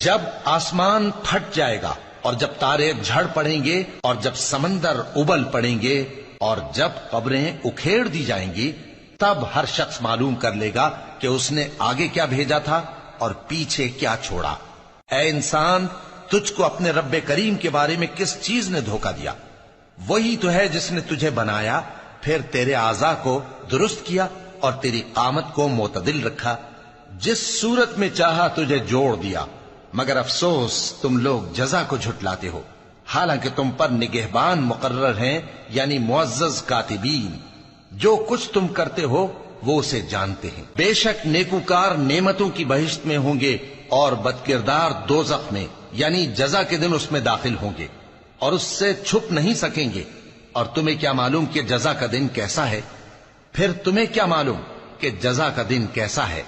जब आसमान फट जाएगा और जब तारे झड़ पड़ेंगे और जब समंदर उबल पड़ेंगे और जब कब्रें उखेड़ दी जाएंगी, तब हर शख्स मालूम कर लेगा कि उसने आगे क्या भेजा था और पीछे क्या छोड़ा। ऐ इंसान, तुझको अपने रब्बे करीम के बारे में किस चीज ने धोखा दिया? वही तो है जिसने तुझे बनाया, फिर तेरे आज़ा को दुरुस्त किया और तेरी कामत को मोतदिल रखा, जिस सूरत में चाहा तुझे जोड़ दिया। मगर अफसोस तुम लोग जजा को झुटलाते हो, हालांकि तुम पर निगहबान मुकर्रर हैं, यानी मुअज़्ज़ज़ कातिबीन। जो कुछ तुम करते हो वो उसे जानते हैं। बेशक नेकूकार नेमतों की बहिश्त में होंगे और बदकिरदार दोज़ख में, यानी जजा के दिन उसमें दाखिल होंगे और उससे छुप नहीं सकेंगे। और तुम्हें क्या मालूम कि जजा का दिन कैसा है? फिर तुम्हें क्या मालूम कि जजा का दिन कैसा है?